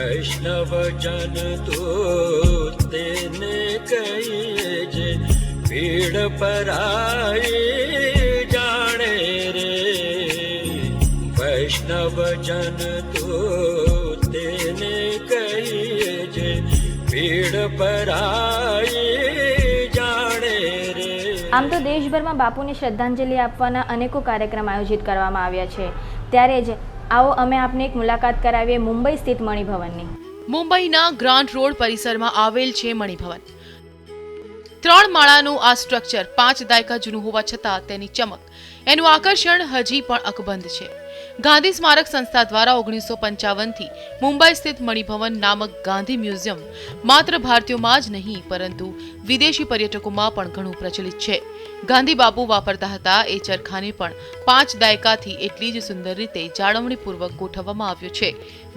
વૈષ્ણવજન તો તેને કહીએ જે પીડ પરાઈ જાણે રે. વૈષ્ણવજન તો તેને કહીએ જે પીડ પરાઈ જાણે રે. આમ તો દેશભરમાં બાપુને શ્રદ્ધાંજલિ આપવાના અનેકો કાર્યક્રમ આયોજિત કરવામાં આવ્યા છે. ત્યારે જ આવો અમે આપને એક મુલાકાત કરાવીએ મુંબઈ સ્થિત મણિભવનની. મુંબઈના ગ્રાન્ટ રોડ પરિસરમાં આવેલ છે મણિભવન. 3 માળાનું આ સ્ટ્રક્ચર 5 દાયકા જૂનું હોવા છતાં તેની ચમક, એનું આકર્ષણ હજી પણ અકબંધ છે. ગાંધી સ્મારક સંસ્થા દ્વારા 1955 થી મુંબઈ સ્થિત મણિભવન નામક ગાંધી મ્યુઝિયમ માત્ર ભારતીયોમાં જ નહીં પરંતુ વિદેશી પર્યટકોમાં પણ ઘણું પ્રચલિત છે. ગાંધી બાપુ વાપરતા હતા એ ચરખાને પણ 5 દાયકાથી એટલી જ સુંદર રીતે જાળવણીપૂર્વક ગોઠવવામાં આવ્યો છે.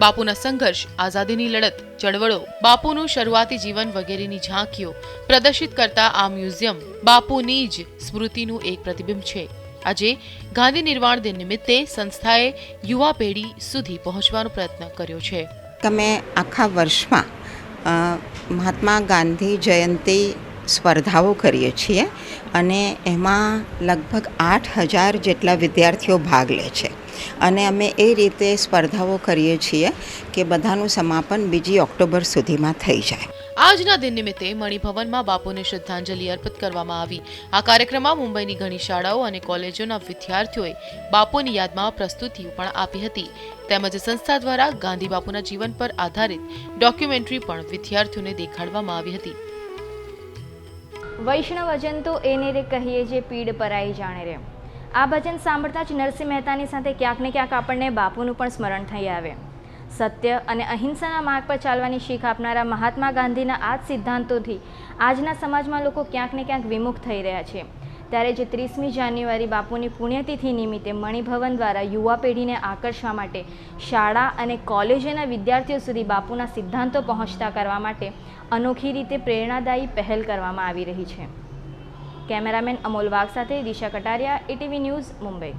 બાપુના સંઘર્ષ, આઝાદીની લડત, ચળવળો, બાપુનું શરૂઆતી જીવન વગેરેની ઝાંખીઓ પ્રદર્શિત કરતા આ મ્યુઝિયમ બાપુની જ સ્મૃતિનું એક પ્રતિબિંબ છે. આજે ગાંધી નિર્વાણ દિન નિમિત્તે સંસ્થાએ યુવા પેઢી સુધી પહોંચવાનો પ્રયત્ન કર્યો છે. અમે આખા વર્ષમાં મહાત્મા ગાંધી જયંતી સ્પર્ધાઓ કરીએ છીએ અને એમાં લગભગ 8,000 જેટલા વિદ્યાર્થીઓ ભાગ લે છે અને અમે એ રીતે સ્પર્ધાઓ કરીએ છીએ કે બધાનું સમાપન 2 ઓક્ટોબર સુધીમાં થઈ જાય. આજના દિન નિમિત્તે મણિભવનમાં બાપુને શ્રદ્ધાંજલિ અર્પિત કરવામાં આવી. આ કાર્યક્રમમાં મુંબઈની ઘણી શાળાઓ અને કોલેજોના વિદ્યાર્થીઓએ બાપુની યાદમાં પ્રસ્તુતિઓ પણ આપી હતી. તેમજ સંસ્થા દ્વારા ગાંધી બાપુના જીવન પર આધારિત ડોક્યુમેન્ટરી પણ વિદ્યાર્થીઓને દેખાડવામાં આવી હતી. વૈષ્ણવજન તો એને રે કહીએ જે પીડ પરાઈ જાણે રે. આ ભજન સાંભળતા જ નરસિંહ મહેતાની સાથે ક્યાંક ને ક્યાંક આપણને બાપુનું પણ સ્મરણ થઈ આવે. સત્ય અને અહિંસાના માર્ગ પર ચાલવાની શીખ આપનારા મહાત્મા ગાંધીના આ જ સિદ્ધાંતોથી આજના સમાજમાં લોકો ક્યાંક ને ક્યાંક વિમુખ થઈ રહ્યા છે. ત્યારે જે 30મી જાન્યુઆરી બાપુની પુણ્યતિથિ નિમિત્તે મણિભવન દ્વારા યુવા પેઢીને આકર્ષવા માટે શાળા અને કોલેજોના વિદ્યાર્થીઓ સુધી બાપુના સિદ્ધાંતો પહોંચતા કરવા માટે અનોખી રીતે પ્રેરણાદાયી પહેલ કરવામાં આવી રહી છે. કેમેરામેન અમોલ વાઘ સાથે દિશા કટારિયા, ETV ન્યૂઝ, મુંબઈ.